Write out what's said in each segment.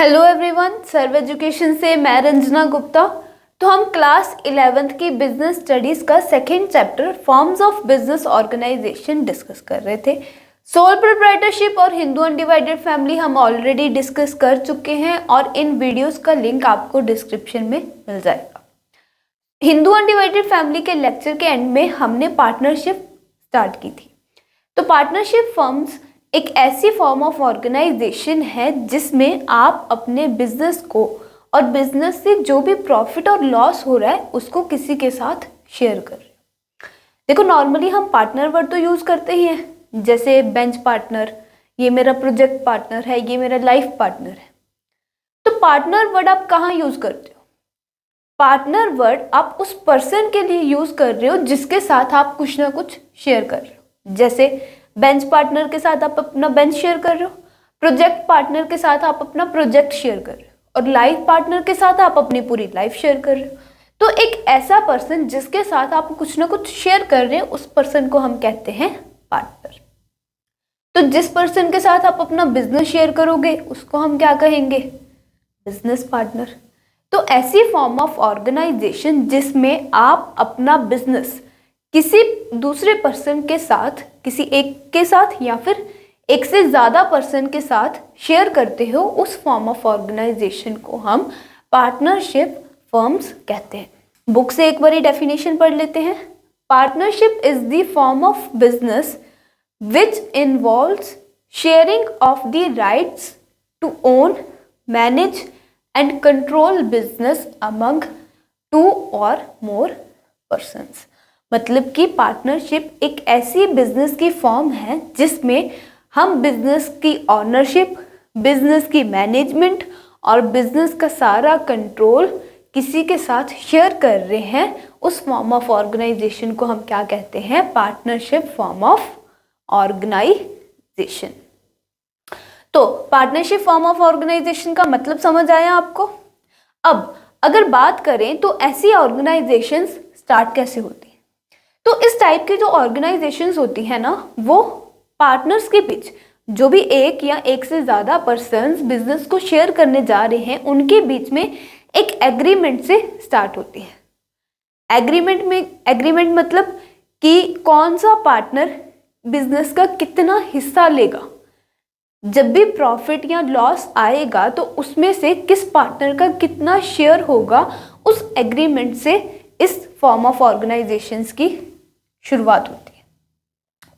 Hello everyone, सर्व education से मैं रंजना गुप्ता। तो हम क्लास 11th की बिजनेस स्टडीज का second chapter forms of business organisation discuss कर रहे थे। सोल प्रोप्राइटरशिप और हिंदू अनडिवाइडेड फैमिली हम ऑलरेडी डिस्कस कर चुके हैं और इन वीडियोस का लिंक आपको डिस्क्रिप्शन में मिल जाएगा। हिंदू अनडिवाइडेड फैमिली के लेक्चर के एंड में हमने पार्टनरशिप स्टार्ट की थी। तो पार्टनरशिप फर्म्स एक ऐसी फॉर्म ऑफ ऑर्गेनाइजेशन है जिसमें आप अपने बिजनेस को और बिजनेस से जो भी प्रॉफिट और लॉस हो रहा है उसको किसी के साथ शेयर कर रहे हो। देखो, नॉर्मली हम पार्टनर वर्ड तो यूज करते ही हैं, जैसे बेंच पार्टनर, ये मेरा प्रोजेक्ट पार्टनर है, ये मेरा लाइफ पार्टनर है। तो पार्टनर वर्ड आप कहाँ यूज करते हो? पार्टनर वर्ड आप उस पर्सन के लिए यूज कर रहे हो जिसके साथ आप कुछ ना कुछ शेयर कर रहे हो। जैसे बेंच पार्टनर के साथ आप अपना बेंच शेयर कर रहे हो, प्रोजेक्ट पार्टनर के साथ आप अपना प्रोजेक्ट शेयर कर रहे हो और लाइफ पार्टनर के साथ आप अपनी पूरी लाइफ शेयर कर रहे हो। तो एक ऐसा पर्सन जिसके साथ आप कुछ ना कुछ शेयर कर रहे हो उस पर्सन को हम कहते हैं पार्टनर। तो जिस पर्सन के साथ आप अपना बिजनेस शेयर करोगे उसको हम क्या कहेंगे? Business partner. तो ऐसी फॉर्म ऑफ ऑर्गेनाइजेशन जिसमें आप अपना बिजनेस किसी दूसरे पर्सन के साथ, किसी एक के साथ या फिर एक से ज़्यादा पर्सन के साथ शेयर करते हो, उस फॉर्म ऑफ ऑर्गेनाइजेशन को हम पार्टनरशिप फर्म्स कहते हैं। बुक से एक बारी डेफिनेशन पढ़ लेते हैं। Partnership is the form of business which involves sharing of the rights to own, manage and control business among two और मोर पर्सन्स। मतलब कि पार्टनरशिप एक ऐसी बिजनेस की फॉर्म है जिसमें हम बिजनेस की ऑनरशिप, बिजनेस की मैनेजमेंट और बिजनेस का सारा कंट्रोल किसी के साथ शेयर कर रहे हैं। उस फॉर्म ऑफ ऑर्गेनाइजेशन को हम क्या कहते हैं? Partnership form of organisation. तो पार्टनरशिप फॉर्म ऑफ ऑर्गेनाइजेशन का मतलब समझ आया आपको? अब अगर बात करें तो ऐसी ऑर्गेनाइजेशंस स्टार्ट कैसे होती है? तो इस टाइप की जो ऑर्गेनाइजेशंस होती है ना, वो पार्टनर्स के बीच जो भी एक या एक से ज़्यादा पर्सन्स बिजनेस को शेयर करने जा रहे हैं उनके बीच में एक एग्रीमेंट से स्टार्ट होती है। एग्रीमेंट मतलब कि कौन सा पार्टनर बिजनेस का कितना हिस्सा लेगा, जब भी प्रॉफिट या लॉस आएगा तो उसमें से किस पार्टनर का कितना शेयर होगा। उस एग्रीमेंट से इस फॉर्म ऑफ ऑर्गेनाइजेशंस की शुरुआत होती है।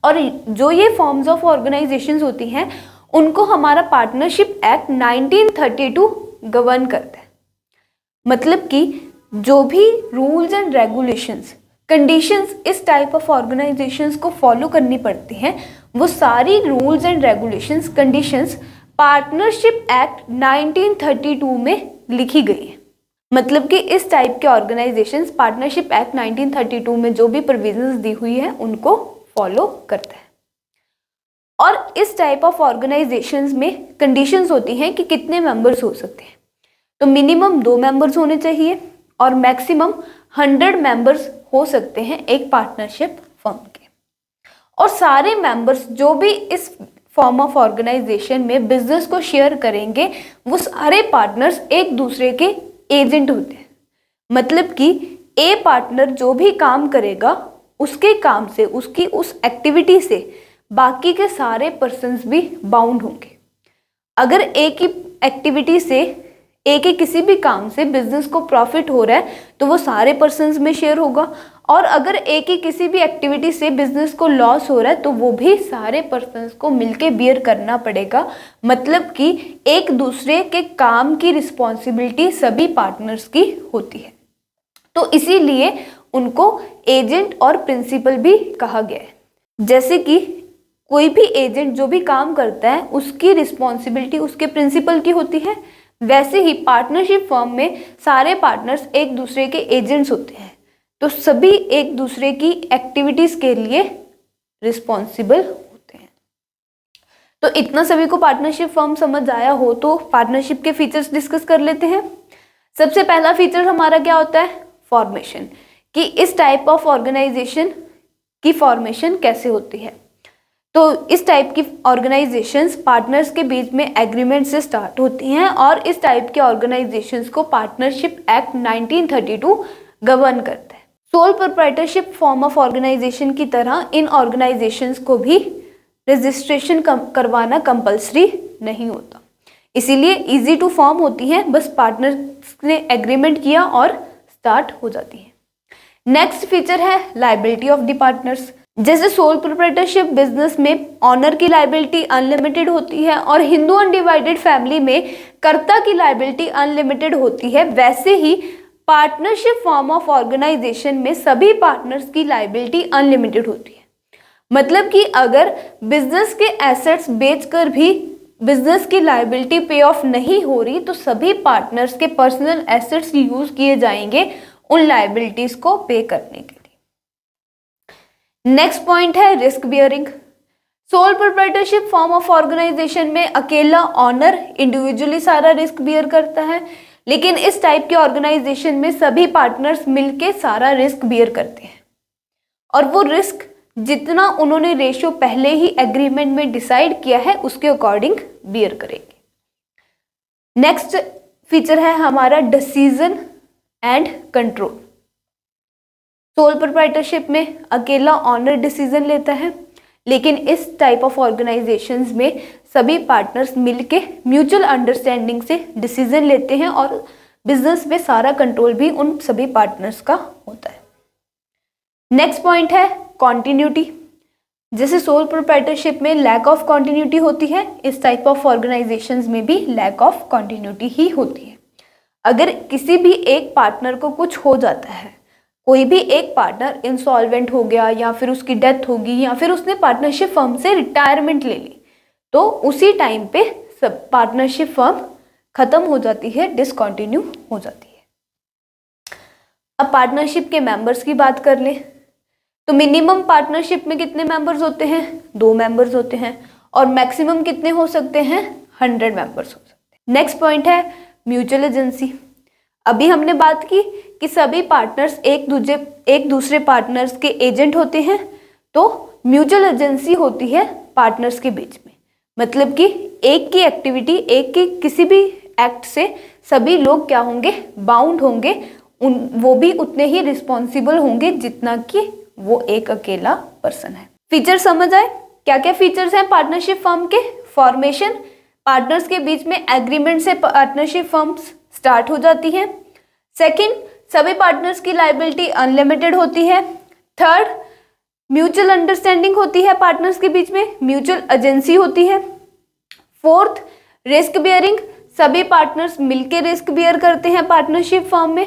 और जो ये फॉर्म्स ऑफ ऑर्गेनाइजेशंस होती हैं उनको हमारा पार्टनरशिप एक्ट 1932 गवर्न करता है। मतलब कि जो भी रूल्स एंड रेगुलेशंस, कंडीशंस इस टाइप ऑफ ऑर्गेनाइजेशंस को फॉलो करनी पड़ती हैं, वो सारी rules and regulations, conditions partnership act 1932 में लिखी गई है। मतलब कि इस टाइप के ऑर्गेनाइजेशंस पार्टनरशिप एक्ट 1932 में जो भी प्रोविजंस दी हुई है उनको फॉलो करता है। और इस टाइप ऑफ ऑर्गेनाइजेशंस में कंडीशंस होती हैं कि कितने मेंबर्स हो सकते हैं। तो मिनिमम 2 मेंबर्स होने चाहिए और मैक्सिमम 100 मेंबर्स हो सकते हैं एक पार्टनरशिप फर्म के। और सारे मेंबर्स जो भी इस फॉर्म ऑफ ऑर्गेनाइजेशन में बिजनेस को शेयर करेंगे वो सारे पार्टनर्स एक दूसरे के एजेंट होते हैं। मतलब कि ए पार्टनर जो भी काम करेगा उसके काम से, उसकी उस एक्टिविटी से बाकी के सारे पर्सन्स भी बाउंड होंगे। अगर एक ही एक्टिविटी से, एक ही किसी भी काम से बिजनेस को प्रॉफिट हो रहा है तो वो सारे पर्सन्स में शेयर होगा, और अगर एक ही किसी भी एक्टिविटी से बिजनेस को लॉस हो रहा है तो वो भी सारे पर्सन्स को मिलके बियर करना पड़ेगा। मतलब कि एक दूसरे के काम की रिस्पॉन्सिबिलिटी सभी पार्टनर्स की होती है। तो इसीलिए उनको एजेंट और प्रिंसिपल भी कहा गया है। जैसे कि कोई भी एजेंट जो भी काम करता है उसकी रिस्पॉन्सिबिलिटी उसके प्रिंसिपल की होती है, वैसे ही पार्टनरशिप फर्म में सारे पार्टनर्स एक दूसरे के एजेंट्स होते हैं। तो सभी एक दूसरे की एक्टिविटीज के लिए रिस्पॉन्सिबल होते हैं। तो इतना सभी को पार्टनरशिप फर्म समझ आया हो तो पार्टनरशिप के फीचर्स डिस्कस कर लेते हैं। सबसे पहला फीचर हमारा क्या होता है? फॉर्मेशन, कि इस टाइप ऑफ ऑर्गेनाइजेशन की फॉर्मेशन कैसे होती है। तो इस टाइप की ऑर्गेनाइजेशंस पार्टनर्स के बीच में एग्रीमेंट से स्टार्ट होती हैं और इस टाइप के ऑर्गेनाइजेशंस को पार्टनरशिप एक्ट 1932 गवर्न करता है। Sole proprietorship form of organisation की तरह इन ऑर्गेनाइजेशंस को भी रजिस्ट्रेशन करवाना कंपल्सरी नहीं होता, इसीलिए इजी टू फॉर्म होती हैं, बस पार्टनर्स ने एग्रीमेंट किया और स्टार्ट हो जाती है। नेक्स्ट फीचर है लायबिलिटी ऑफ द पार्टनर्स। जैसे सोल प्रोप्राइटरशिप बिजनेस में ऑनर की लायबिलिटी अनलिमिटेड होती है और हिंदू अनडिवाइडेड फैमिली में कर्ता की लायबिलिटी अनलिमिटेड होती है, वैसे ही पार्टनरशिप फॉर्म ऑफ ऑर्गेनाइजेशन में सभी पार्टनर्स की लायबिलिटी अनलिमिटेड होती है। मतलब कि अगर बिजनेस के एसेट्स बेचकर भी बिजनेस की लायबिलिटी पे ऑफ नहीं हो रही तो सभी पार्टनर्स के पर्सनल एसेट्स यूज किए जाएंगे उन लायबिलिटीज को पे करने के लिए। नेक्स्ट पॉइंट है risk bearing. Sole proprietorship form of organisation में अकेला ऑनर इंडिविजुअली सारा रिस्क बियर करता है, लेकिन इस टाइप के ऑर्गेनाइजेशन में सभी पार्टनर्स मिलके सारा रिस्क बियर करते हैं और वो रिस्क जितना उन्होंने रेशियो पहले ही एग्रीमेंट में डिसाइड किया है उसके अकॉर्डिंग बियर करेंगे। नेक्स्ट फीचर है हमारा decision and control. Soul proprietorship में अकेला ऑनर डिसीजन लेता है, लेकिन इस टाइप ऑफ ऑर्गेनाइजेशंस में सभी पार्टनर्स मिलके म्यूचुअल अंडरस्टैंडिंग से डिसीजन लेते हैं और बिजनेस में सारा कंट्रोल भी उन सभी पार्टनर्स का होता है। नेक्स्ट पॉइंट है कॉन्टिन्यूटी। जैसे सोल प्रोप्राइटरशिप में लैक ऑफ कॉन्टिन्यूटी होती है, इस टाइप ऑफ ऑर्गेनाइजेशंस में भी लैक ऑफ कॉन्टिन्यूटी ही होती है। अगर किसी भी एक पार्टनर को कुछ हो जाता है, कोई भी एक पार्टनर इंसॉल्वेंट हो गया या फिर उसकी डेथ होगी या फिर उसने पार्टनरशिप फर्म से रिटायरमेंट ले ली, तो उसी टाइम पे सब पार्टनरशिप फर्म खत्म हो जाती है, डिसकंटिन्यू हो जाती है। अब पार्टनरशिप के मेंबर्स की बात कर लें तो मिनिमम पार्टनरशिप में कितने मेंबर्स होते हैं? 2 मेंबर्स होते हैं और मैक्सिमम कितने हो सकते हैं? 100 मेंबर्स हो सकते हैं। नेक्स्ट पॉइंट है म्यूचुअल एजेंसी। अभी हमने बात की कि सभी पार्टनर्स एक दूसरे पार्टनर्स के एजेंट होते हैं, तो म्यूचुअल एजेंसी होती है पार्टनर्स के बीच में। मतलब कि एक की एक्टिविटी, एक की किसी भी एक्ट से सभी लोग क्या होंगे? बाउंड होंगे, वो भी उतने ही रिस्पॉन्सिबल होंगे जितना कि वो एक अकेला पर्सन है। फीचर समझ आए? क्या क्या फीचर्स हैं पार्टनरशिप फर्म के? फॉर्मेशन, पार्टनर्स के बीच में एग्रीमेंट से पार्टनरशिप फर्म्स स्टार्ट हो जाती है। सेकंड, सभी पार्टनर्स की लायबिलिटी अनलिमिटेड होती है। थर्ड, म्यूचुअल अंडरस्टैंडिंग होती है पार्टनर्स के बीच में, म्यूचुअल एजेंसी होती है। फोर्थ, रिस्क बियरिंग, सभी पार्टनर्स मिलके रिस्क बियर करते हैं पार्टनरशिप फर्म में।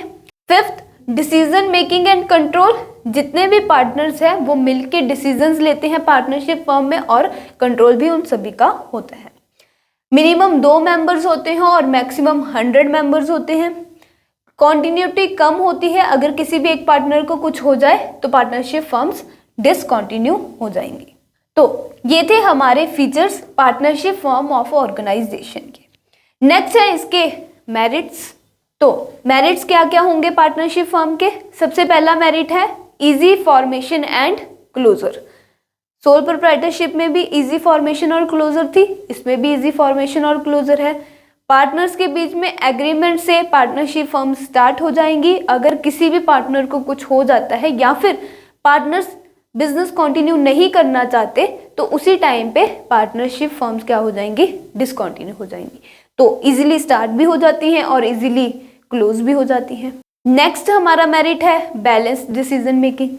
Fifth, decision making and control, जितने भी पार्टनर्स हैं वो मिलके डिसीजंस लेते हैं पार्टनरशिप फर्म में और कंट्रोल भी उन सभी का होता है। मिनिमम 2 मेंबर्स होते हैं और मैक्सिमम 100 मेंबर्स होते हैं। कॉन्टिन्यूटी कम होती है, अगर किसी भी एक पार्टनर को कुछ हो जाए तो पार्टनरशिप फर्म्स डिसकंटिन्यू हो जाएंगी। तो ये थे हमारे features partnership form of organisation के। नेक्स्ट है इसके मेरिट्स। तो मेरिट्स क्या क्या होंगे पार्टनरशिप फर्म के? सबसे पहला मेरिट है easy formation and closure. Sole proprietorship में भी इजी फॉर्मेशन और क्लोजर थी, इसमें भी इजी फॉर्मेशन और क्लोजर है। पार्टनर्स के बीच में एग्रीमेंट से पार्टनरशिप फर्म स्टार्ट हो जाएंगी। अगर किसी भी पार्टनर को कुछ हो जाता है या फिर पार्टनर्स बिजनेस कंटिन्यू नहीं करना चाहते तो उसी टाइम पे पार्टनरशिप फर्म्स क्या हो जाएंगी? डिसकंटिन्यू हो जाएंगी। तो इजीली स्टार्ट भी हो जाती हैं और इजीली क्लोज भी हो जाती हैं। नेक्स्ट हमारा मेरिट है balance decision making.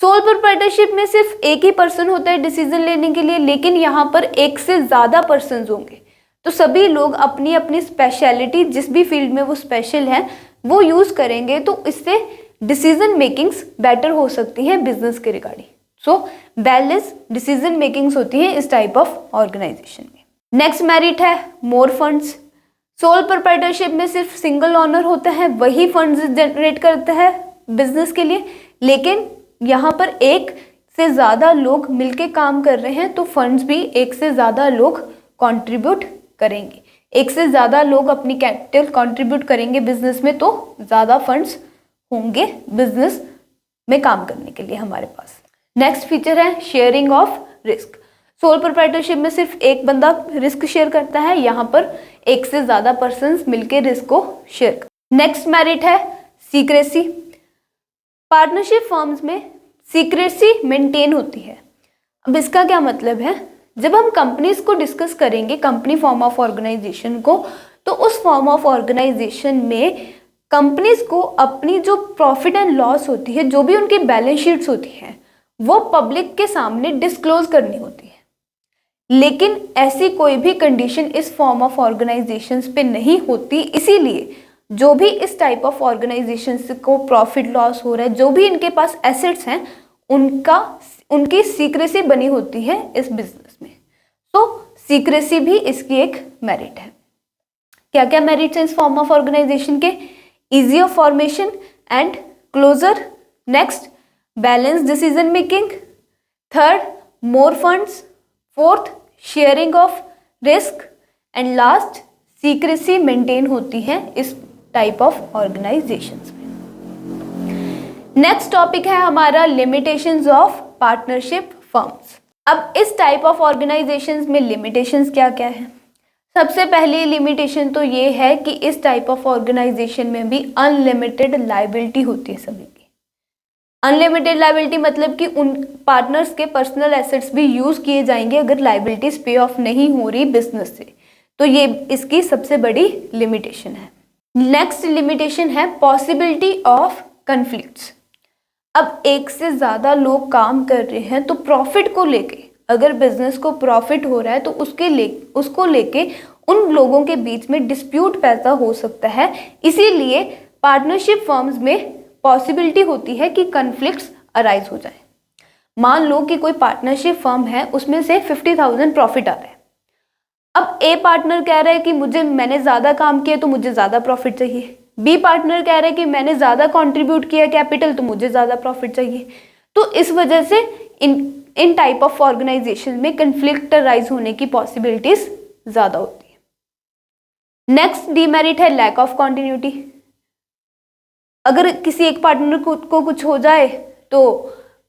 Soul proprietorship में सिर्फ एक ही पर्सन होता है डिसीजन लेने के लिए, लेकिन यहाँ पर एक से ज़्यादा पर्सन होंगे, तो सभी लोग अपनी अपनी स्पेशलिटी, जिस भी फील्ड में वो स्पेशल है वो यूज़ करेंगे, तो इससे डिसीजन मेकिंग्स बेटर हो सकती हैं बिजनेस के regarding. So balance decision makings होती हैं इस टाइप ऑफ ऑर्गेनाइजेशन में। नेक्स्ट मेरिट है मोर फंड्स। सोल प्रोप्राइटरशिप में सिर्फ सिंगल ओनर होता है, वही फंड्स जनरेट करता है बिजनेस के लिए, लेकिन यहाँ पर एक से ज़्यादा लोग मिलके काम कर रहे हैं तो फंड्स भी एक से ज़्यादा लोग कंट्रीब्यूट करेंगे। एक से ज़्यादा लोग अपनी कैपिटल कंट्रीब्यूट करेंगे बिजनेस में तो ज़्यादा फंड्स होंगे बिजनेस में काम करने के लिए हमारे पास। नेक्स्ट फीचर है sharing of risk. Soul proprietorship में सिर्फ एक बंदा रिस्क शेयर करता है, यहाँ पर एक से ज़्यादा पर्सन्स मिलकर रिस्क को शेयर करते हैं। नेक्स्ट मेरिट है सीक्रेसी। पार्टनरशिप फर्म्स में सीक्रेसी मेंटेन होती है। अब इसका क्या मतलब है, जब हम कंपनीज को डिस्कस करेंगे, कंपनी फॉर्म ऑफ ऑर्गेनाइजेशन को, तो उस फॉर्म ऑफ ऑर्गेनाइजेशन में कंपनीज को अपनी जो प्रॉफिट एंड लॉस होती है, जो भी उनकी बैलेंस शीट्स होती हैं, वो पब्लिक के सामने डिस्क्लोज करनी होती है। लेकिन ऐसी कोई भी कंडीशन इस फॉर्म ऑफ ऑर्गेनाइजेशंस पे नहीं होती, इसीलिए जो भी इस टाइप ऑफ ऑर्गेनाइजेशंस को प्रॉफिट लॉस हो रहा है, जो भी इनके पास एसेट्स हैं, उनकी सीक्रेसी बनी होती है इस बिजनेस में। तो सीक्रेसी भी इसकी एक मेरिट है। क्या क्या मेरिट्स हैं इस फॉर्म ऑफ ऑर्गेनाइजेशन के? Easy of formation and closure, next balance decision making, third more funds, fourth sharing of risk, and last secrecy maintain होती है इस टाइप ऑफ ऑर्गेनाइजेशंस में। नेक्स्ट टॉपिक है हमारा लिमिटेशंस ऑफ पार्टनरशिप फर्म्स। अब इस type of organisations में limitations क्या क्या है? सबसे पहली लिमिटेशन तो ये है कि इस टाइप ऑफ ऑर्गेनाइजेशन में भी अनलिमिटेड लायबिलिटी होती है सभी की। अनलिमिटेड लायबिलिटी मतलब कि उन पार्टनर्स के पर्सनल एसेट्स भी यूज किए जाएंगे अगर लायबिलिटीज पे ऑफ नहीं हो रही बिजनेस से, तो ये इसकी सबसे बड़ी लिमिटेशन है। नेक्स्ट लिमिटेशन है पॉसिबिलिटी ऑफ कन्फ्लिक्ट्स। अब एक से ज़्यादा लोग काम कर रहे हैं, तो प्रॉफिट को लेके, अगर बिजनेस को प्रॉफिट हो रहा है तो उसको लेके उन लोगों के बीच में डिस्प्यूट पैदा हो सकता है। इसीलिए पार्टनरशिप फर्म्स में पॉसिबिलिटी होती है कि कन्फ्लिक्ट्स अराइज हो जाए। मान लो कि कोई पार्टनरशिप फर्म है, उसमें से 50,000 प्रॉफिट आ रहा है। अब ए पार्टनर कह रहा है कि मैंने ज़्यादा काम किया तो मुझे ज़्यादा प्रॉफिट चाहिए। बी पार्टनर कह रहा है कि मैंने ज़्यादा कंट्रीब्यूट किया कैपिटल तो मुझे ज़्यादा प्रॉफिट चाहिए। तो इस वजह से इन टाइप ऑफ ऑर्गेनाइजेशन में कन्फ्लिक्ट राइज होने की पॉसिबिलिटीज ज़्यादा होती है। नेक्स्ट डीमेरिट है लैक ऑफ कॉन्टिन्यूटी। अगर किसी एक पार्टनर को कुछ हो जाए तो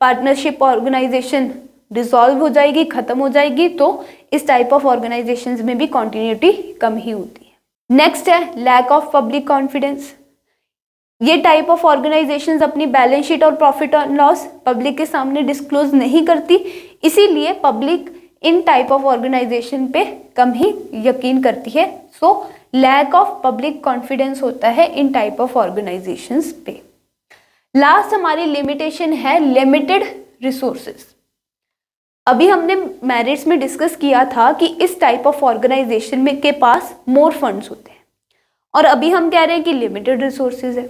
पार्टनरशिप ऑर्गेनाइजेशन डिसॉल्व हो जाएगी, खत्म हो जाएगी, तो इस टाइप ऑफ ऑर्गेनाइजेशंस में भी कॉन्टिन्यूटी कम ही होती है। नेक्स्ट है लैक ऑफ पब्लिक कॉन्फिडेंस। ये टाइप ऑफ ऑर्गेनाइजेशंस अपनी बैलेंस शीट और प्रॉफिट और लॉस पब्लिक के सामने डिस्क्लोज नहीं करती, इसीलिए पब्लिक इन टाइप ऑफ ऑर्गेनाइजेशन पे कम ही यकीन करती है। So lack of public confidence होता है इन टाइप ऑफ ऑर्गेनाइजेशंस पे। लास्ट हमारी लिमिटेशन है लिमिटेड रिसोर्सेज। अभी हमने मेरिट्स में डिस्कस किया था कि इस टाइप ऑफ ऑर्गेनाइजेशन में के पास मोर फंड्स होते हैं, और अभी हम कह रहे हैं कि लिमिटेड रिसोर्सेज है।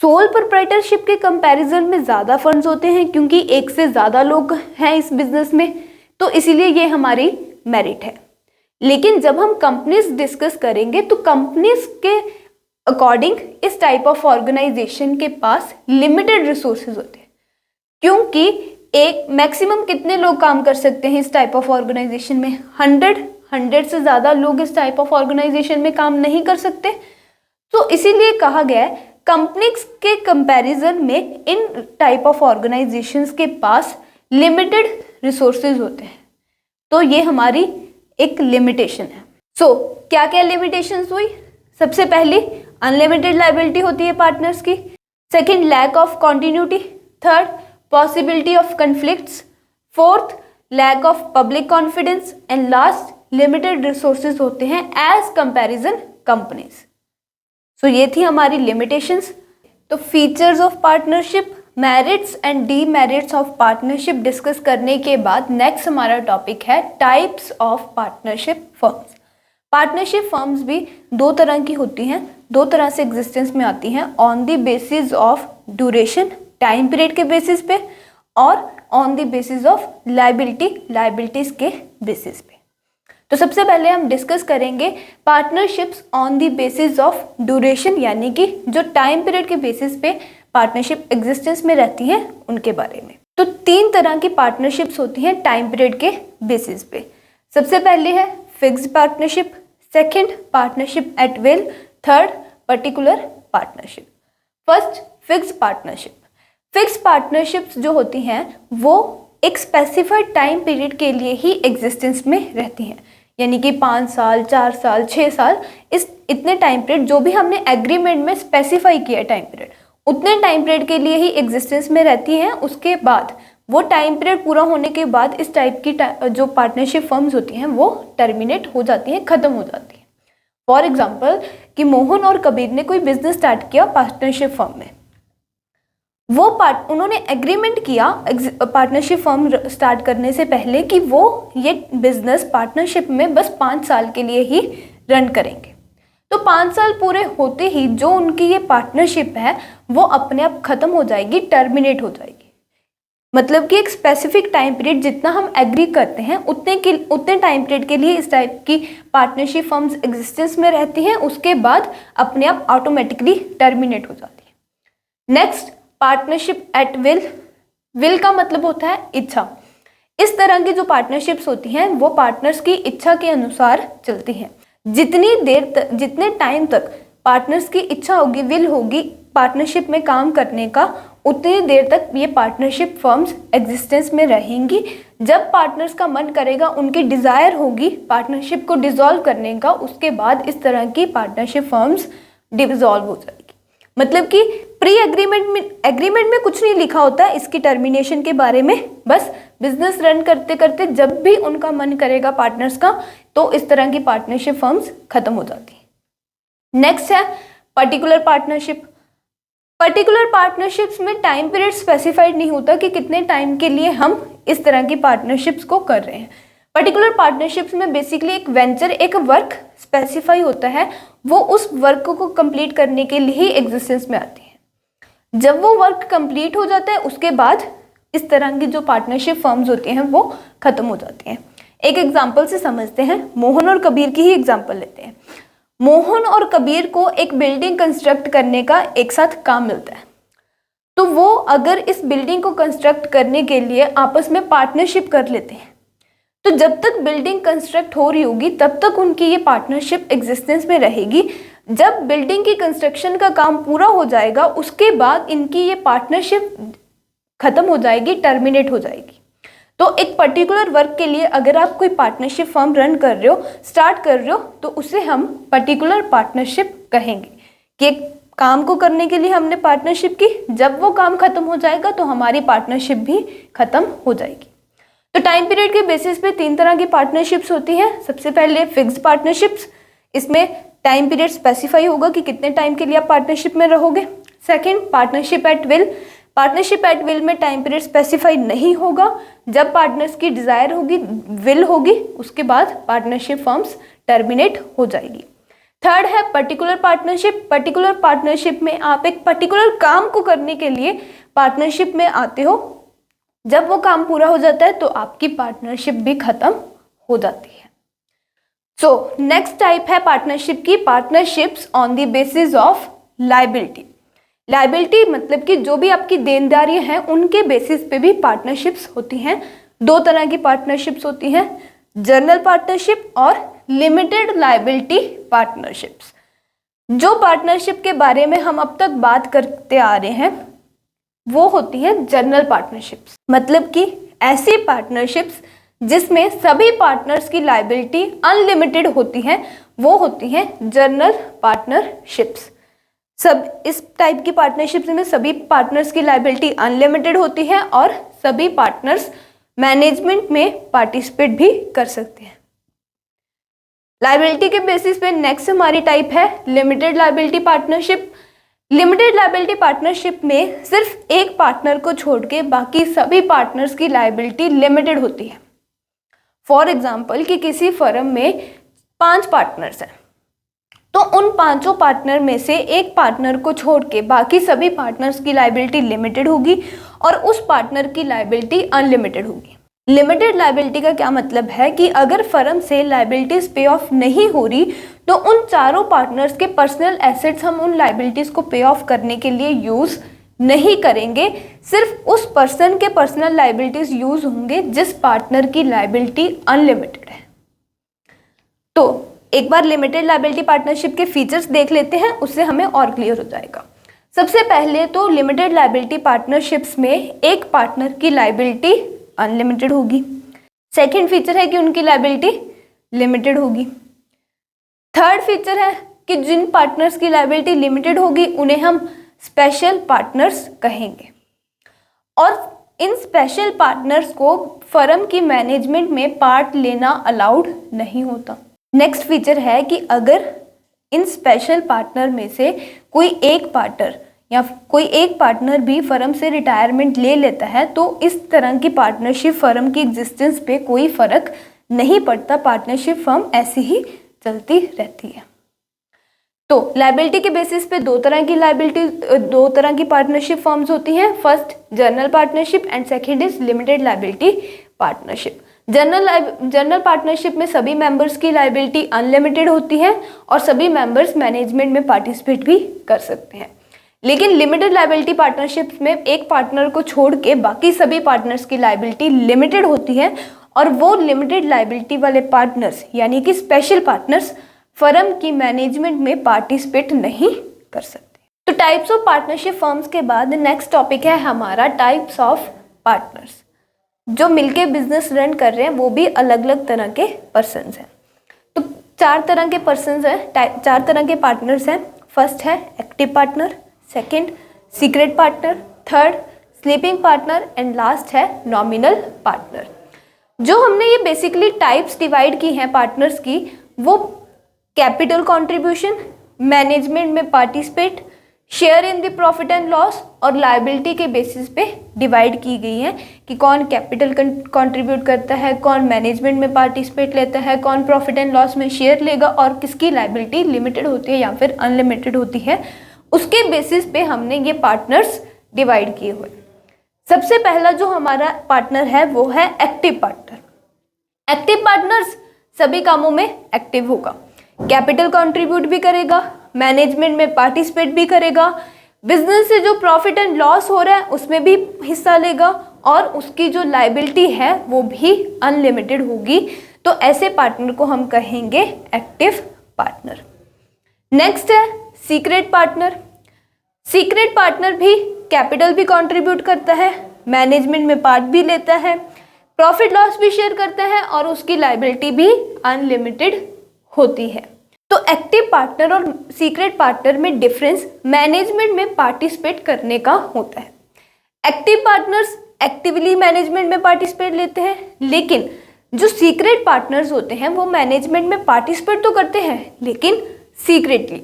सोल प्रोप्राइटरशिप के कंपैरिजन में ज़्यादा फंड्स होते हैं क्योंकि एक से ज़्यादा लोग हैं इस बिजनेस में, तो इसीलिए ये हमारी मेरिट है। लेकिन जब हम कंपनीज डिस्कस करेंगे तो कंपनीज के अकॉर्डिंग इस टाइप ऑफ ऑर्गेनाइजेशन के पास लिमिटेड रिसोर्सेज होते हैं, क्योंकि एक मैक्सिमम कितने लोग काम कर सकते हैं इस टाइप ऑफ ऑर्गेनाइजेशन में? 100 से ज़्यादा लोग इस टाइप ऑफ ऑर्गेनाइजेशन में काम नहीं कर सकते। तो इसीलिए कहा गया है कंपनीज के कंपैरिजन में इन टाइप ऑफ ऑर्गेनाइजेशंस के पास लिमिटेड रिसोर्सेज होते हैं, तो ये हमारी एक लिमिटेशन है। सो क्या क्या लिमिटेशंस हुई? सबसे पहली अनलिमिटेड लायबिलिटी होती है पार्टनर्स की, second lack of continuity, third possibility of conflicts, fourth lack of public confidence, and last limited resources होते हैं एज कंपैरिजन कंपनीज। सो ये थी हमारी लिमिटेशंस। तो features of partnership, merits and demerits of partnership discuss करने के बाद नेक्स्ट हमारा टॉपिक है types of partnership firms. Partnership firms भी दो तरह की होती हैं, दो तरह से एग्जिस्टेंस में आती हैं, on the basis of duration, time period के बेसिस पे, और on the basis of liabilities के बेसिस पे। तो सबसे पहले हम डिस्कस करेंगे partnerships on the basis of duration, यानी कि जो टाइम पीरियड के बेसिस पे पार्टनरशिप एग्जिस्टेंस में रहती हैं उनके बारे में। तो तीन तरह की पार्टनरशिप्स होती हैं टाइम पीरियड के बेसिस पे। सबसे पहले है fixed partnership, second partnership at will, third particular partnership. First fixed partnership. Fixed partnerships जो होती हैं वो एक स्पेसिफाइड टाइम पीरियड के लिए ही एग्जिस्टेंस में रहती हैं, यानी कि 5 साल, 4 साल, 6 साल, इस इतने टाइम पीरियड जो भी हमने एग्रीमेंट में स्पेसिफाई किया टाइम पीरियड, उतने टाइम पीरियड के लिए ही एग्जिस्टेंस में रहती हैं। उसके बाद वो टाइम पीरियड पूरा होने के बाद इस टाइप की जो पार्टनरशिप फर्म्स होती हैं वो टर्मिनेट हो जाती हैं, ख़त्म हो जाती हैं। फॉर एग्जाम्पल कि मोहन और कबीर ने कोई बिजनेस स्टार्ट किया पार्टनरशिप फर्म में, वो उन्होंने एग्रीमेंट किया पार्टनरशिप फर्म स्टार्ट करने से पहले कि वो ये बिजनेस पार्टनरशिप में बस 5 साल के लिए ही रन करेंगे। तो 5 साल पूरे होते ही जो उनकी ये पार्टनरशिप है वो अपने आप ख़त्म हो जाएगी, टर्मिनेट हो जाएगी। मतलब कि एक स्पेसिफिक टाइम पीरियड जितना हम एग्री करते हैं उतने टाइम पीरियड के लिए इस टाइप की पार्टनरशिप फर्म्स एग्जिस्टेंस में रहती हैं, उसके बाद अपने आप ऑटोमेटिकली टर्मिनेट हो जाती है। Next, partnership at will. Will का मतलब होता है इच्छा। इस तरह की जो पार्टनरशिप्स होती हैं वो पार्टनर्स की इच्छा के अनुसार चलती हैं। जितने टाइम तक पार्टनर्स की इच्छा होगी, विल होगी पार्टनरशिप में काम करने का, उतनी देर तक ये पार्टनरशिप फर्म्स एग्जिस्टेंस में रहेंगी। जब पार्टनर्स का मन करेगा, उनकी डिज़ायर होगी पार्टनरशिप को डिसॉल्व करने का, उसके बाद इस तरह की पार्टनरशिप फर्म्स डिसॉल्व हो जाएगी। मतलब कि प्री एग्रीमेंट में कुछ नहीं लिखा होता है इसकी टर्मिनेशन के बारे में, बस बिजनेस रन करते करते जब भी उनका मन करेगा पार्टनर्स का, तो इस तरह की पार्टनरशिप फर्म्स खत्म हो जाती हैं। नेक्स्ट है पर्टिकुलर पार्टनरशिप। पर्टिकुलर पार्टनरशिप्स में टाइम पीरियड स्पेसिफाइड नहीं होता कि कितने टाइम के लिए हम इस तरह की पार्टनरशिप्स को कर रहे हैं। पर्टिकुलर पार्टनरशिप्स में बेसिकली एक वेंचर, एक वर्क स्पेसिफाई होता है, वो उस वर्क को कंप्लीट करने के लिए ही एग्जिस्टेंस में आती है। जब वो वर्क कंप्लीट हो जाता है उसके बाद इस तरह की जो पार्टनरशिप फर्म्स होती हैं वो खत्म हो जाती हैं। एक एग्जाम्पल से समझते हैं, मोहन और कबीर की ही एग्जाम्पल लेते हैं। मोहन और कबीर को एक बिल्डिंग कंस्ट्रक्ट करने का एक साथ काम मिलता है, तो वो अगर इस बिल्डिंग को कंस्ट्रक्ट करने के लिए आपस में पार्टनरशिप कर लेते हैं, तो जब तक बिल्डिंग कंस्ट्रक्ट हो रही होगी तब तक उनकी ये पार्टनरशिप एग्जिस्टेंस में रहेगी। जब बिल्डिंग की कंस्ट्रक्शन का काम पूरा हो जाएगा उसके बाद इनकी ये पार्टनरशिप खत्म हो जाएगी, टर्मिनेट हो जाएगी। तो एक पर्टिकुलर वर्क के लिए अगर आप कोई पार्टनरशिप फर्म रन कर रहे हो, स्टार्ट कर रहे हो, तो उसे हम पर्टिकुलर पार्टनरशिप कहेंगे कि एक काम को करने के लिए हमने पार्टनरशिप की, जब वो काम खत्म हो जाएगा तो हमारी पार्टनरशिप भी खत्म हो जाएगी। तो टाइम पीरियड के बेसिस पे 3 तरह की पार्टनरशिप्स होती हैं। सबसे पहले फिक्स्ड पार्टनरशिप्स, इसमें टाइम पीरियड स्पेसिफाई होगा कि कितने टाइम के लिए आप पार्टनरशिप में रहोगे। Second, partnership at will. Partnership at will में टाइम पीरियड स्पेसिफाई नहीं होगा, जब पार्टनर्स की डिज़ायर होगी, विल होगी, उसके बाद पार्टनरशिप फर्म्स टर्मिनेट हो जाएगी। थर्ड है पर्टिकुलर पार्टनरशिप। पर्टिकुलर पार्टनरशिप में आप एक पर्टिकुलर काम को करने के लिए पार्टनरशिप में आते हो, जब वो काम पूरा हो जाता है तो आपकी पार्टनरशिप भी खत्म हो जाती है। सो नेक्स्ट टाइप है पार्टनरशिप की, partnerships on the basis of liability. Liability मतलब कि जो भी आपकी देनदारी हैं उनके बेसिस पे भी पार्टनरशिप्स होती हैं। 2 तरह की पार्टनरशिप्स होती हैं, जनरल पार्टनरशिप और लिमिटेड लायबिलिटी पार्टनरशिप्स। जो पार्टनरशिप के बारे में हम अब तक बात करते आ रहे हैं वो होती है जनरल पार्टनरशिप्स। मतलब कि ऐसी पार्टनरशिप्स जिसमें सभी पार्टनर्स की लायबिलिटी अनलिमिटेड होती है, वो होती हैं जनरल पार्टनरशिप्स। सब इस टाइप की पार्टनरशिप्स में सभी पार्टनर्स की लायबिलिटी अनलिमिटेड होती है और सभी पार्टनर्स मैनेजमेंट में पार्टिसिपेट भी कर सकते हैं। लायबिलिटी के बेसिस पे नेक्स्ट हमारी टाइप है limited liability partnership. Limited liability partnership में सिर्फ एक पार्टनर को छोड़ के बाकी सभी पार्टनर्स की लायबिलिटी लिमिटेड होती है। फॉर एग्जाम्पल कि किसी फर्म में 5 पार्टनर्स हैं, तो उन 5 पार्टनर में से एक पार्टनर को छोड़ के बाकी सभी पार्टनर्स की लायबिलिटी लिमिटेड होगी और उस पार्टनर की लायबिलिटी अनलिमिटेड होगी। लिमिटेड लायबिलिटी का क्या मतलब है कि अगर फर्म से लायबिलिटीज पे ऑफ नहीं हो रही तो उन चारों पार्टनर्स के पर्सनल एसेट्स हम उन लायबिलिटीज को पे ऑफ करने के लिए यूज नहीं करेंगे, सिर्फ उस पर्सन के पर्सनल लायबिलिटीज यूज होंगे जिस पार्टनर की लायबिलिटी अनलिमिटेड है। तो एक बार लिमिटेड लायबिलिटी पार्टनरशिप के फीचर्स देख लेते हैं, उससे हमें और क्लियर हो जाएगा। सबसे पहले तो लिमिटेड लायबिलिटी पार्टनरशिप्स में एक पार्टनर की लायबिलिटी अनलिमिटेड होगी। सेकेंड फीचर है कि उनकी लायबिलिटी लिमिटेड होगी। थर्ड फीचर है कि जिन पार्टनर्स की लायबिलिटी लिमिटेड होगी उन्हें हम स्पेशल पार्टनर्स कहेंगे, और इन स्पेशल पार्टनर्स को फर्म की मैनेजमेंट में पार्ट लेना अलाउड नहीं होता। नेक्स्ट फीचर है कि अगर इन स्पेशल पार्टनर में से कोई एक पार्टनर भी फर्म से रिटायरमेंट ले लेता है तो इस तरह की पार्टनरशिप फर्म की एग्जिस्टेंस पे कोई फर्क नहीं पड़ता, पार्टनरशिप फर्म ऐसी ही चलती रहती है। तो लायबिलिटी के बेसिस पे दो तरह की पार्टनरशिप फर्म्स होती हैं। First general partnership and second is limited liability partnership. General partnership में सभी मेंबर्स की लायबिलिटी अनलिमिटेड होती है और सभी मेंबर्स मैनेजमेंट में पार्टिसिपेट भी कर सकते हैं। लेकिन लिमिटेड लायबिलिटी पार्टनरशिप में एक पार्टनर को छोड़ के बाकी सभी पार्टनर्स की लायबिलिटी लिमिटेड होती है और वो लिमिटेड लायबिलिटी वाले पार्टनर्स यानी कि स्पेशल पार्टनर्स फर्म की मैनेजमेंट में पार्टिसिपेट नहीं कर सकते। तो टाइप्स ऑफ पार्टनरशिप फर्म्स के बाद नेक्स्ट टॉपिक है हमारा टाइप्स ऑफ पार्टनर्स। जो मिलके बिजनेस रन कर रहे हैं वो भी अलग अलग तरह के पर्सन्स हैं। तो चार तरह के पार्टनर्स हैं। फर्स्ट है active partner, second secret partner, third sleeping partner and last है नॉमिनल पार्टनर। जो हमने ये बेसिकली टाइप्स डिवाइड की हैं पार्टनर्स की, वो कैपिटल कंट्रीब्यूशन, मैनेजमेंट में participate, share in the profit and loss और लायबिलिटी के बेसिस पे डिवाइड की गई हैं कि कौन कैपिटल कंट्रीब्यूट करता है, कौन मैनेजमेंट में पार्टिसिपेट लेता है, कौन प्रॉफिट एंड लॉस में शेयर लेगा और किसकी लायबिलिटी लिमिटेड होती है या फिर अनलिमिटेड होती है। उसके बेसिस पे हमने ये पार्टनर्स डिवाइड किए हुए। सबसे पहला जो हमारा पार्टनर है वो है एक्टिव पार्टनर। एक्टिव पार्टनर्स सभी कामों में एक्टिव होगा, कैपिटल कंट्रीब्यूट भी करेगा, मैनेजमेंट में पार्टिसिपेट भी करेगा, बिजनेस से जो प्रॉफिट एंड लॉस हो रहा है उसमें भी हिस्सा लेगा और उसकी जो लायबिलिटी है वो भी अनलिमिटेड होगी। तो ऐसे पार्टनर को हम कहेंगे एक्टिव पार्टनर। नेक्स्ट है सीक्रेट पार्टनर। सीक्रेट पार्टनर भी कैपिटल भी कंट्रीब्यूट करता है, मैनेजमेंट में पार्ट भी लेता है, प्रॉफिट लॉस भी शेयर करता है और उसकी लायबिलिटी भी अनलिमिटेड होती है। तो एक्टिव पार्टनर और सीक्रेट पार्टनर में डिफरेंस मैनेजमेंट में पार्टिसिपेट करने का होता है। एक्टिव पार्टनर्स एक्टिवली मैनेजमेंट में पार्टिसिपेट लेते हैं, लेकिन जो सीक्रेट पार्टनर्स होते हैं वो मैनेजमेंट में पार्टिसिपेट तो करते हैं लेकिन सीक्रेटली।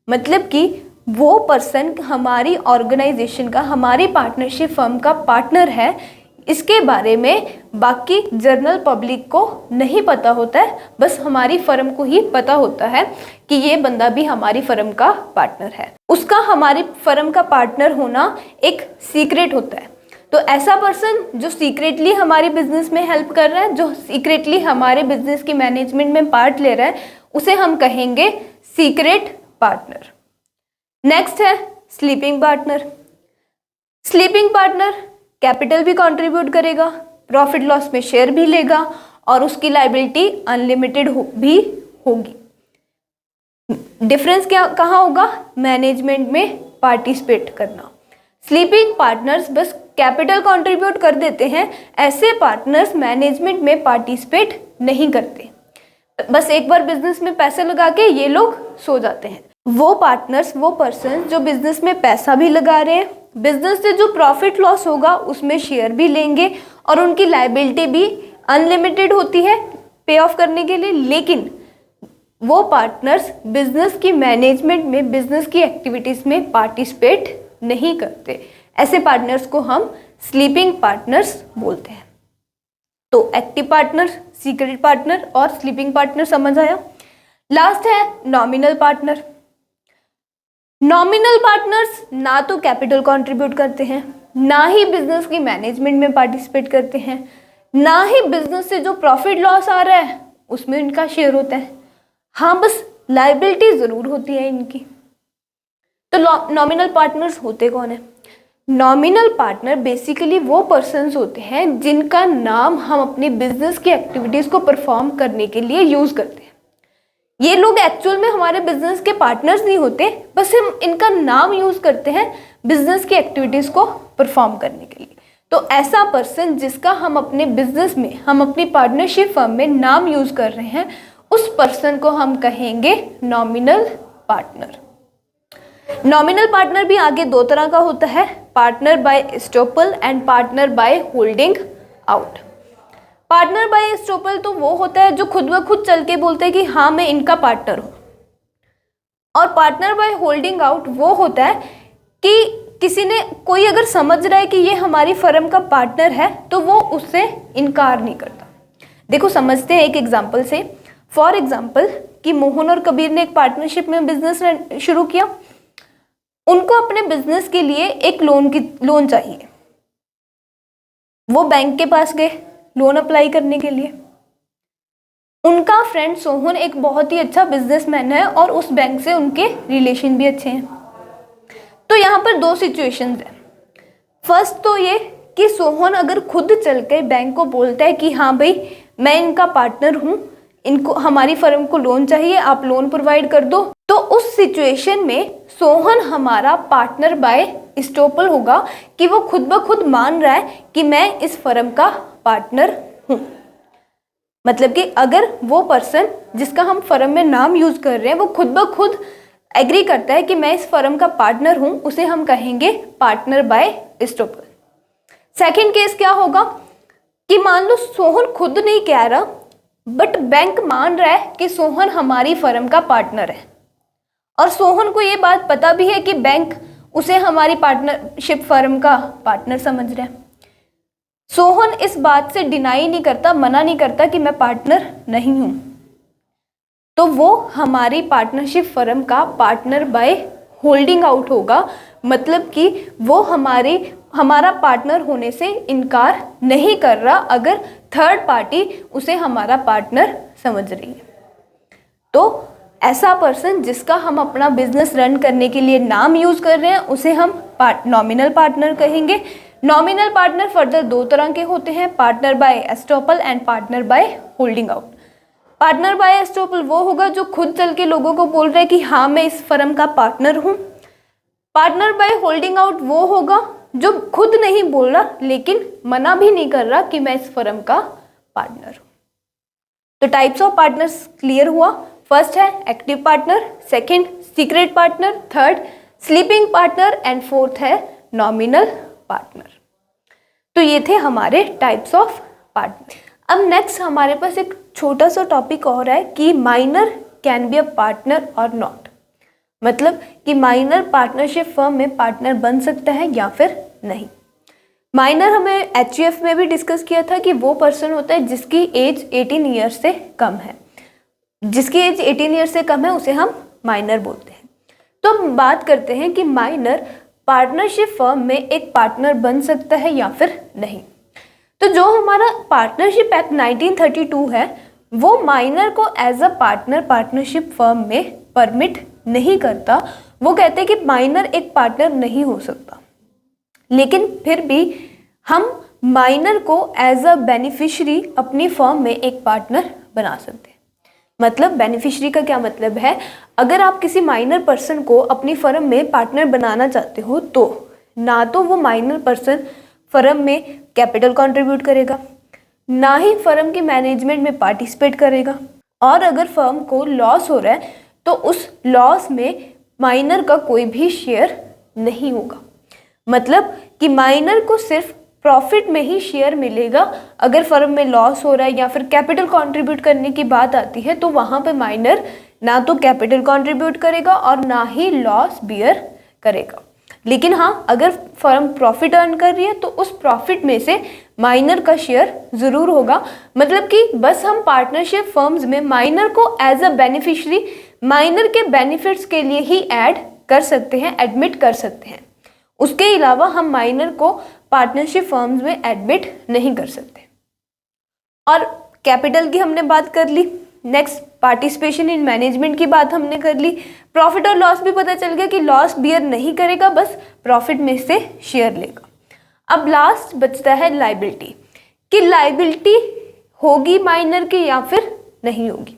मतलब कि वो पर्सन हमारी ऑर्गेनाइजेशन का, हमारी पार्टनरशिप फर्म का पार्टनर है, इसके बारे में बाकी जनरल पब्लिक को नहीं पता होता है, बस हमारी फर्म को ही पता होता है कि ये बंदा भी हमारी फर्म का पार्टनर है। उसका हमारी फर्म का पार्टनर होना एक सीक्रेट होता है। तो ऐसा पर्सन जो सीक्रेटली हमारी बिजनेस में हेल्प कर रहा है, जो सीक्रेटली हमारे बिजनेस की मैनेजमेंट में पार्ट ले रहा है, उसे हम कहेंगे सीक्रेट पार्टनर। नेक्स्ट है sleeping partner. Sleeping partner capital भी कंट्रीब्यूट करेगा, प्रॉफिट लॉस में शेयर भी लेगा और उसकी लायबिलिटी अनलिमिटेड भी होगी। डिफरेंस क्या कहाँ होगा? मैनेजमेंट में पार्टिसिपेट करना। स्लीपिंग पार्टनर्स बस कैपिटल कंट्रीब्यूट कर देते हैं, ऐसे पार्टनर्स मैनेजमेंट में पार्टिसिपेट नहीं करते, बस एक बार बिजनेस में पैसे लगा के ये लोग सो जाते हैं। वो पार्टनर्स, वो पर्सन जो बिजनेस में पैसा भी लगा रहे हैं, बिजनेस से जो प्रॉफिट लॉस होगा उसमें शेयर भी लेंगे और उनकी लायबिलिटी भी अनलिमिटेड होती है पे ऑफ करने के लिए, लेकिन वो पार्टनर्स बिजनेस की मैनेजमेंट में, बिजनेस की एक्टिविटीज में पार्टिसिपेट नहीं करते। ऐसे पार्टनर्स को हम स्लीपिंग पार्टनर्स बोलते हैं। तो एक्टिव पार्टनर, सीक्रेट पार्टनर और स्लीपिंग पार्टनर समझ आया। लास्ट है नॉमिनल पार्टनर। नॉमिनल पार्टनर्स ना तो कैपिटल कंट्रीब्यूट करते हैं, ना ही बिजनेस की मैनेजमेंट में पार्टिसिपेट करते हैं, ना ही बिजनेस से जो प्रॉफिट लॉस आ रहा है उसमें इनका शेयर होता है। हाँ, बस लायबिलिटी जरूर होती है इनकी। तो नॉमिनल पार्टनर्स होते कौन है? नॉमिनल पार्टनर बेसिकली वो पर्सन्स होते हैं जिनका नाम हम अपनी बिजनेस की एक्टिविटीज को परफॉर्म करने के लिए यूज करते हैं। ये लोग एक्चुअल में हमारे बिजनेस के पार्टनर्स नहीं होते, बस हम इनका नाम यूज करते हैं बिजनेस की एक्टिविटीज को परफॉर्म करने के लिए। तो ऐसा पर्सन जिसका हम अपने बिजनेस में, हम अपनी पार्टनरशिप फर्म में नाम यूज कर रहे हैं, उस पर्सन को हम कहेंगे नॉमिनल पार्टनर। नॉमिनल पार्टनर भी आगे दो तरह का होता है, partner by estoppel and partner by holding out. Partner by estoppel तो वो होता है जो खुद ब खुद चल के बोलते हैं कि हाँ मैं इनका पार्टनर हूँ, और पार्टनर बाय होल्डिंग आउट वो होता है कि किसी ने, कोई अगर समझ रहा है कि ये हमारी फर्म का पार्टनर है तो वो उससे इनकार नहीं करता। देखो समझते हैं एक एग्जांपल से। फॉर एग्जांपल कि मोहन और कबीर ने एक पार्टनरशिप में बिजनेस शुरू किया। उनको अपने बिजनेस के लिए एक लोन चाहिए। वो बैंक के पास गए लोन अप्लाई करने के लिए। उनका फ्रेंड सोहन एक बहुत ही अच्छा बिजनेसमैन है और उस बैंक से उनके रिलेशन भी अच्छे हैं। तो यहाँ पर दो सिचुएशंस हैं। फर्स्ट तो ये कि सोहन अगर खुद चल के बैंक को बोलता है कि हाँ भाई मैं इनका पार्टनर हूँ, इनको, हमारी फर्म को लोन चाहिए, आप लोन प्रोवाइड कर दो, तो उस सिचुएशन में सोहन हमारा पार्टनर बाय एस्टोपल होगा कि वो खुद ब खुद मान रहा है कि मैं इस फर्म का पार्टनर हूँ। मतलब कि अगर वो पर्सन जिसका हम फर्म में नाम यूज कर रहे हैं वो खुद ब खुद एग्री करता है कि मैं इस फर्म का पार्टनर हूं, उसे हम कहेंगे partner by estoppel. Second case क्या होगा कि मान लो सोहन खुद नहीं कह रहा बट बैंक मान रहा है कि सोहन हमारी फर्म का पार्टनर है, और सोहन को ये बात पता भी है कि बैंक उसे हमारी पार्टनरशिप फर्म का पार्टनर समझ रहा है। सोहन इस बात से डिनाई नहीं करता, मना नहीं करता कि मैं पार्टनर नहीं हूं, तो वो हमारी पार्टनरशिप फर्म का पार्टनर बाय होल्डिंग आउट होगा। मतलब कि वो हमारा पार्टनर होने से इनकार नहीं कर रहा अगर थर्ड पार्टी उसे हमारा पार्टनर समझ रही है। तो ऐसा पर्सन जिसका हम अपना बिजनेस रन करने के लिए नाम यूज कर रहे हैं उसे हम नॉमिनल पार्टनर कहेंगे। नॉमिनल पार्टनर फर्दर दो तरह के होते हैं, partner by estoppel and partner by holding out. Partner by estoppel वो होगा जो खुद चल के लोगों को बोल रहा है कि हाँ मैं इस फर्म का पार्टनर हूँ। पार्टनर बाय होल्डिंग आउट वो होगा जो खुद नहीं बोल रहा लेकिन मना भी नहीं कर रहा कि मैं इस फर्म का पार्टनर हूँ। तो टाइप्स ऑफ पार्टनर्स क्लियर हुआ। फर्स्ट है active partner, second secret partner, third sleeping partner and fourth है नॉमिनल पार्टनर। तो ये थे हमारे टाइप्स ऑफ पार्टनर। अब नेक्स्ट हमारे पास एक छोटा सा टॉपिक और है कि minor can be a partner और नॉट। मतलब कि माइनर पार्टनरशिप फर्म में पार्टनर बन सकता है या फिर नहीं। माइनर हमें HUF में भी डिस्कस किया था कि वो पर्सन होता है जिसकी एज 18 ईयर्स से कम है। जिसकी एज 18 ईयर्स से कम है उसे हम माइनर बोलते हैं। तो हम बात करते हैं कि माइनर पार्टनरशिप फर्म में एक पार्टनर बन सकता है या फिर नहीं। तो जो हमारा पार्टनरशिप एक्ट 1932 है वो माइनर को as a partner partnership firm में परमिट नहीं करता। वो कहते हैं कि माइनर एक पार्टनर नहीं हो सकता, लेकिन फिर भी हम माइनर को एज अ बेनिफिशियरी अपनी फर्म में एक पार्टनर बना सकते हैं। मतलब बेनिफिशियरी का क्या मतलब है, अगर आप किसी माइनर पर्सन को अपनी फर्म में पार्टनर बनाना चाहते हो तो ना तो वो माइनर पर्सन फर्म में कैपिटल कंट्रीब्यूट करेगा, ना ही फर्म के मैनेजमेंट में पार्टिसिपेट करेगा, और अगर फर्म को लॉस हो रहा है तो उस लॉस में माइनर का कोई भी शेयर नहीं होगा। मतलब कि माइनर को सिर्फ प्रॉफिट में ही शेयर मिलेगा। अगर फर्म में लॉस हो रहा है या फिर कैपिटल कंट्रीब्यूट करने की बात आती है तो वहाँ पे माइनर ना तो कैपिटल कंट्रीब्यूट करेगा और ना ही लॉस बियर करेगा। लेकिन हाँ, अगर फर्म प्रॉफिट अर्न कर रही है तो उस प्रॉफिट में से माइनर का शेयर ज़रूर होगा। मतलब कि बस हम पार्टनरशिप फर्म्स में माइनर को एज अ बेनिफिशियरी माइनर के बेनिफिट्स के लिए ही ऐड कर सकते हैं, एडमिट कर सकते हैं। उसके अलावा हम माइनर को पार्टनरशिप फर्म्स में एडमिट नहीं कर सकते। और कैपिटल की हमने बात कर ली। नेक्स्ट पार्टिसिपेशन इन मैनेजमेंट की बात हमने कर ली। प्रॉफिट और लॉस भी पता चल गया कि लॉस बियर नहीं करेगा, बस प्रॉफिट में से शेयर लेगा। अब लास्ट बचता है लायबिलिटी, कि लायबिलिटी होगी माइनर की या फिर नहीं होगी।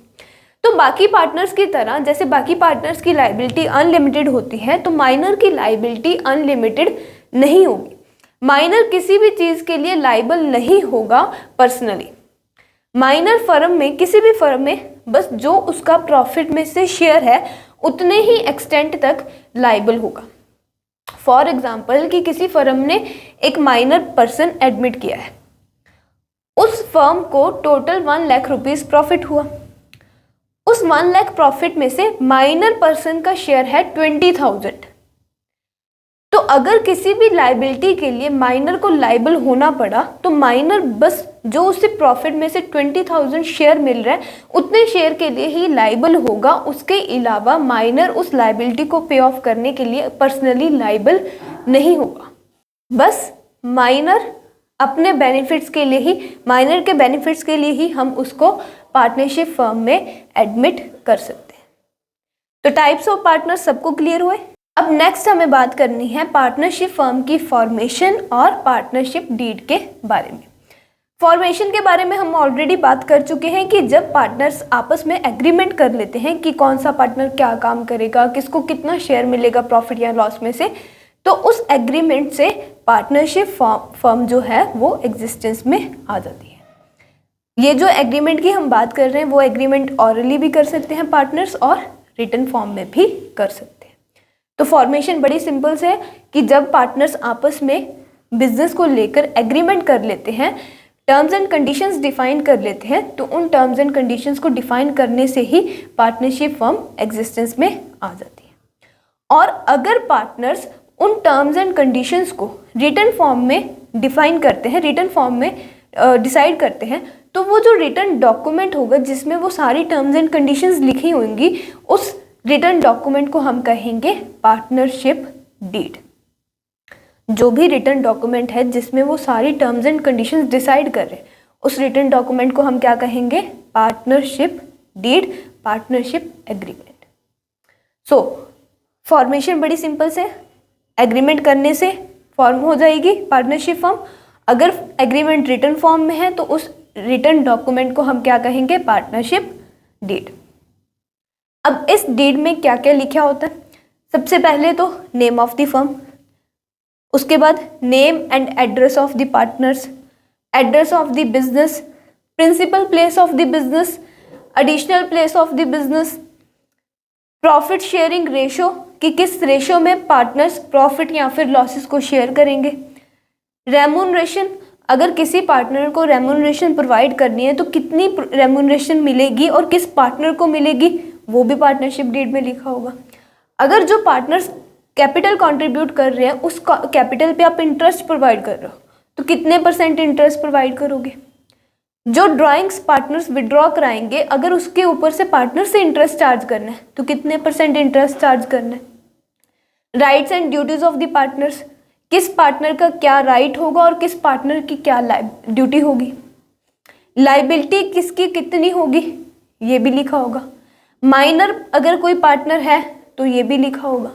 तो बाकी पार्टनर्स की तरह जैसे बाकी पार्टनर्स की लायबिलिटी अनलिमिटेड होती है तो माइनर की लायबिलिटी अनलिमिटेड नहीं होगी। माइनर किसी भी चीज के लिए लाइबल नहीं होगा पर्सनली। माइनर फर्म में, किसी भी फर्म में, बस जो उसका प्रॉफिट में से शेयर है उतने ही एक्सटेंट तक लाइबल होगा। फॉर एग्जाम्पल कि किसी फर्म ने एक माइनर पर्सन एडमिट किया है, उस फर्म को टोटल 1 लाख रुपीज प्रॉफिट हुआ। उस 1 लाख प्रॉफिट में से माइनर पर्सन का शेयर है 20,000। तो अगर किसी भी लाइबिलिटी के लिए माइनर को लाइबल होना पड़ा तो माइनर बस जो उसे प्रॉफिट में से 20,000 शेयर मिल रहा है उतने शेयर के लिए ही लाइबल होगा। उसके अलावा माइनर उस लाइबिलिटी को पे ऑफ करने के लिए पर्सनली लाइबल नहीं होगा। बस माइनर अपने बेनिफिट्स के लिए ही, माइनर के बेनिफिट्स के लिए ही हम उसको पार्टनरशिप फर्म में एडमिट कर सकते हैं। तो टाइप्स ऑफ पार्टनर सबको क्लियर हुए। अब नेक्स्ट हमें बात करनी है पार्टनरशिप फर्म की फॉर्मेशन और पार्टनरशिप डीड के बारे में। फॉर्मेशन के बारे में हम ऑलरेडी बात कर चुके हैं कि जब पार्टनर्स आपस में एग्रीमेंट कर लेते हैं कि कौन सा पार्टनर क्या काम करेगा, किसको कितना शेयर मिलेगा प्रॉफिट या लॉस में से, तो उस एग्रीमेंट से पार्टनरशिप फर्म जो है वो एग्जिस्टेंस में आ जाती है। ये जो एग्रीमेंट की हम बात कर रहे हैं वो एग्रीमेंट ऑरली भी कर सकते हैं पार्टनर्स और रिटन फॉर्म में भी कर सकते हैं। तो फॉर्मेशन बड़ी सिंपल से है कि जब पार्टनर्स आपस में बिजनेस को लेकर एग्रीमेंट कर लेते हैं, टर्म्स एंड कंडीशंस डिफाइन कर लेते हैं, तो उन टर्म्स एंड कंडीशंस को डिफाइन करने से ही पार्टनरशिप फर्म एग्जिस्टेंस में आ जाती है। और अगर पार्टनर्स उन टर्म्स एंड कंडीशंस को रिटन फॉर्म में डिफाइन करते हैं, रिटन फॉर्म में डिसाइड करते हैं, तो वो जो रिटन डॉक्यूमेंट होगा जिसमें वो सारी टर्म्स एंड कंडीशंस लिखी होंगी, उस रिटन डॉक्यूमेंट को हम कहेंगे पार्टनरशिप डीड। जो भी रिटन डॉक्यूमेंट है जिसमें वो सारी टर्म्स एंड कंडीशंस डिसाइड कर रहे हैं, उस रिटन डॉक्यूमेंट को हम क्या कहेंगे? Partnership deed, partnership agreement. So formation बड़ी सिंपल से, एग्रीमेंट करने से फॉर्म हो जाएगी पार्टनरशिप फर्म। अगर एग्रीमेंट रिटन फॉर्म में है तो उस रिटन डॉक्यूमेंट को हम क्या कहेंगे? Partnership deed. अब इस डीड में क्या क्या लिखा होता है? सबसे पहले तो नेम ऑफ द फर्म, उसके बाद name and address of the partners, address of the business, principal place of the business, additional place of the business, profit sharing ratio कि किस रेशो में पार्टनर्स प्रॉफिट या फिर लॉसेस को share करेंगे, remuneration, अगर किसी पार्टनर को रेम्यूनरेशन प्रोवाइड करनी है तो कितनी रेम्यूनरेशन मिलेगी और किस पार्टनर को मिलेगी, वो भी पार्टनरशिप डीड में लिखा होगा। अगर जो पार्टनर्स कैपिटल कंट्रीब्यूट कर रहे हैं उस कैपिटल पे आप इंटरेस्ट प्रोवाइड कर रहे हो तो कितने % इंटरेस्ट प्रोवाइड करोगे। जो ड्राइंग्स पार्टनर्स विड्रॉ कराएंगे, अगर उसके ऊपर से पार्टनर से इंटरेस्ट चार्ज करना है तो कितने % इंटरेस्ट चार्ज करना है। Rights and duties of the partners, किस पार्टनर का क्या राइट होगा और किस पार्टनर की क्या ड्यूटी होगी। लाइबिलिटी किसकी कितनी होगी, ये भी लिखा होगा। माइनर अगर कोई पार्टनर है तो ये भी लिखा होगा।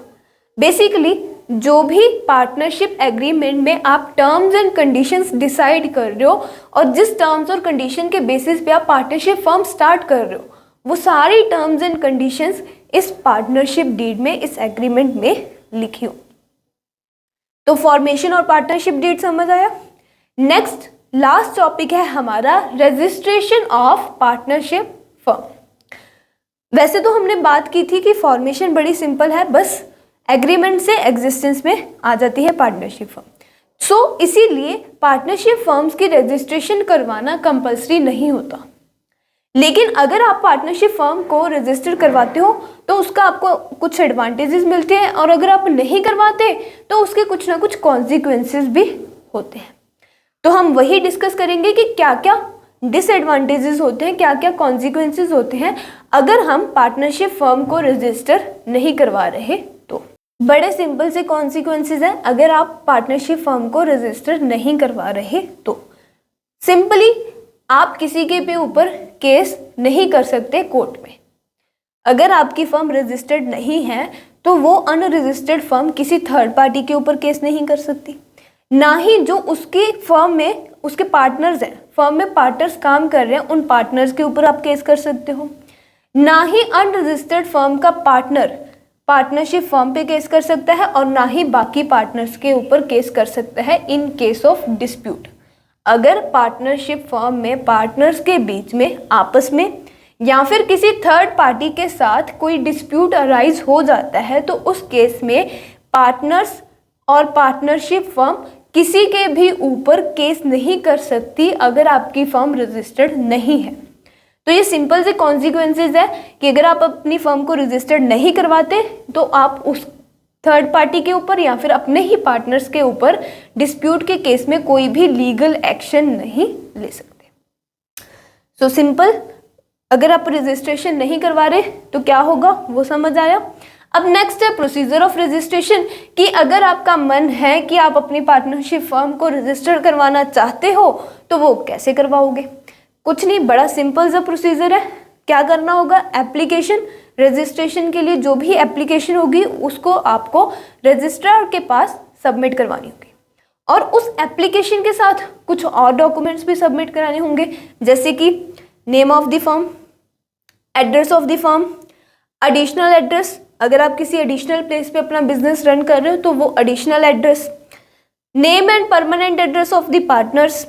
बेसिकली जो भी पार्टनरशिप एग्रीमेंट में आप टर्म्स एंड कंडीशंस डिसाइड कर रहे हो और जिस टर्म्स और कंडीशन के बेसिस पे आप पार्टनरशिप फर्म स्टार्ट कर रहे हो, वो सारी टर्म्स एंड कंडीशंस इस पार्टनरशिप डीड में, इस एग्रीमेंट में लिखी हो। तो फॉर्मेशन और पार्टनरशिप डीड समझ आया। नेक्स्ट लास्ट टॉपिक है हमारा रजिस्ट्रेशन ऑफ पार्टनरशिप फर्म। वैसे तो हमने बात की थी कि फॉर्मेशन बड़ी सिंपल है, बस एग्रीमेंट से एग्जिस्टेंस में आ जाती है पार्टनरशिप फर्म। सो इसीलिए पार्टनरशिप फर्म्स की रजिस्ट्रेशन करवाना कंपलसरी नहीं होता। लेकिन अगर आप पार्टनरशिप फर्म को रजिस्टर करवाते हो तो उसका आपको कुछ एडवांटेजेस मिलते हैं और अगर आप नहीं करवाते तो उसके कुछ ना कुछ कॉन्सिक्वेंसेस भी होते हैं। तो हम वही डिस्कस करेंगे कि क्या क्या डिसएडवांटेजेस होते हैं, क्या क्या कॉन्सिक्वेंसेस होते हैं अगर हम पार्टनरशिप फर्म को रजिस्टर नहीं करवा रहे तो। बड़े सिंपल से कॉन्सिक्वेंसेस हैं अगर आप पार्टनरशिप फर्म को रजिस्टर नहीं करवा रहे तो। सिंपली आप किसी के भी ऊपर केस नहीं कर सकते कोर्ट में। अगर आपकी फर्म रजिस्टर्ड नहीं है तो वो अनरजिस्टर्ड फर्म किसी थर्ड पार्टी के ऊपर केस नहीं कर सकती, ना ही जो उसकी फर्म में उसके पार्टनर्स हैं, फर्म में पार्टनर्स काम कर रहे हैं, उन पार्टनर्स के ऊपर आप केस कर सकते हो, ना ही अनरजिस्टर्ड फर्म का पार्टनर पार्टनरशिप फर्म पे केस कर सकता है और ना ही बाकी पार्टनर्स के ऊपर केस कर सकता है इन केस ऑफ डिस्प्यूट। अगर पार्टनरशिप फर्म में पार्टनर्स के बीच में आपस में या फिर किसी थर्ड पार्टी के साथ कोई डिस्प्यूट अराइज हो जाता है तो उस केस में पार्टनर्स और पार्टनरशिप फर्म किसी के भी ऊपर केस नहीं कर सकती अगर आपकी फर्म रजिस्टर्ड नहीं है। तो ये सिंपल से कॉन्सिक्वेंसेज है कि अगर आप अपनी फर्म को रजिस्टर्ड नहीं करवाते तो आप उस थर्ड पार्टी के ऊपर या फिर अपने ही पार्टनर्स के ऊपर डिस्प्यूट के केस में कोई भी लीगल एक्शन नहीं ले सकते। सो सिंपल, अगर आप रजिस्ट्रेशन नहीं करवा रहे तो क्या होगा वो समझ आया। अब नेक्स्ट है प्रोसीजर ऑफ रजिस्ट्रेशन, कि अगर आपका मन है कि आप अपनी पार्टनरशिप फर्म को रजिस्टर करवाना चाहते हो तो वो कैसे करवाओगे। कुछ नहीं, बड़ा सिंपल सा प्रोसीजर है। क्या करना होगा, एप्लीकेशन, रजिस्ट्रेशन के लिए जो भी एप्लीकेशन होगी उसको आपको रजिस्ट्रार के पास सबमिट करवानी होगी और उस एप्लीकेशन के साथ कुछ और डॉक्यूमेंट्स भी सबमिट कराने होंगे, जैसे कि name of the firm, address of the firm, additional address, अगर आप किसी एडिशनल प्लेस पे अपना बिजनेस रन कर रहे हो तो वो additional address, name and permanent address of the partners,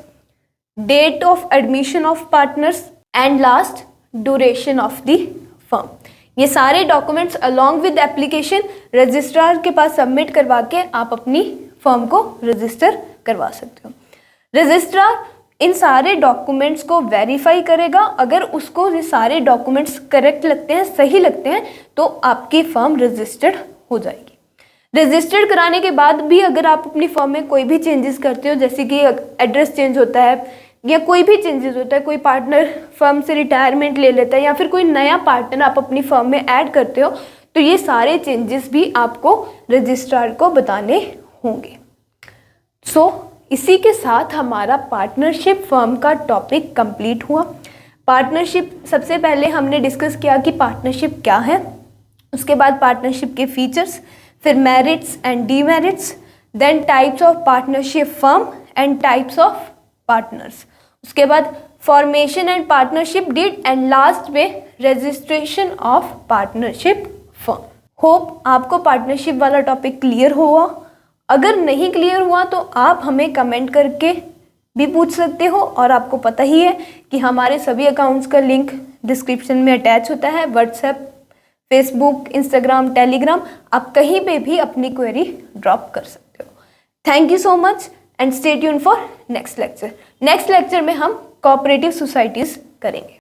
date of admission of partners and last duration of the firm. ये सारे documents along with application registrar के पास सबमिट करवा के आप अपनी फर्म को रजिस्टर करवा सकते हो। रजिस्ट्रार इन सारे डॉक्यूमेंट्स को वेरीफाई करेगा, अगर उसको ये सारे डॉक्यूमेंट्स करेक्ट लगते हैं, सही लगते हैं, तो आपकी फर्म रजिस्टर्ड हो जाएगी। रजिस्टर्ड कराने के बाद भी अगर आप अपनी फर्म में कोई भी चेंजेस करते हो, जैसे कि एड्रेस चेंज होता है या कोई भी चेंजेस होता है, कोई पार्टनर फर्म से रिटायरमेंट ले लेता है या फिर कोई नया पार्टनर आप अपनी फर्म में ऐड करते हो, तो ये सारे चेंजेस भी आपको रजिस्ट्रार को बताने होंगे। सो इसी के साथ हमारा पार्टनरशिप फर्म का टॉपिक कंप्लीट हुआ। पार्टनरशिप, सबसे पहले हमने डिस्कस किया कि पार्टनरशिप क्या है, उसके बाद पार्टनरशिप के फीचर्स, फिर merits and demerits, then types of partnership firm and types of partners, उसके बाद formation and partnership deed and last में registration of partnership firm. Hope आपको पार्टनरशिप वाला टॉपिक क्लियर हुआ। अगर नहीं क्लियर हुआ तो आप हमें कमेंट करके भी पूछ सकते हो और आपको पता ही है कि हमारे सभी अकाउंट्स का लिंक डिस्क्रिप्शन में अटैच होता है, व्हाट्सएप, फेसबुक, इंस्टाग्राम, टेलीग्राम, आप कहीं पे भी अपनी क्वेरी ड्रॉप कर सकते हो। Thank you so much and stay tune for next lecture. Next lecture में हम कोऑपरेटिव सोसाइटीज़ करेंगे।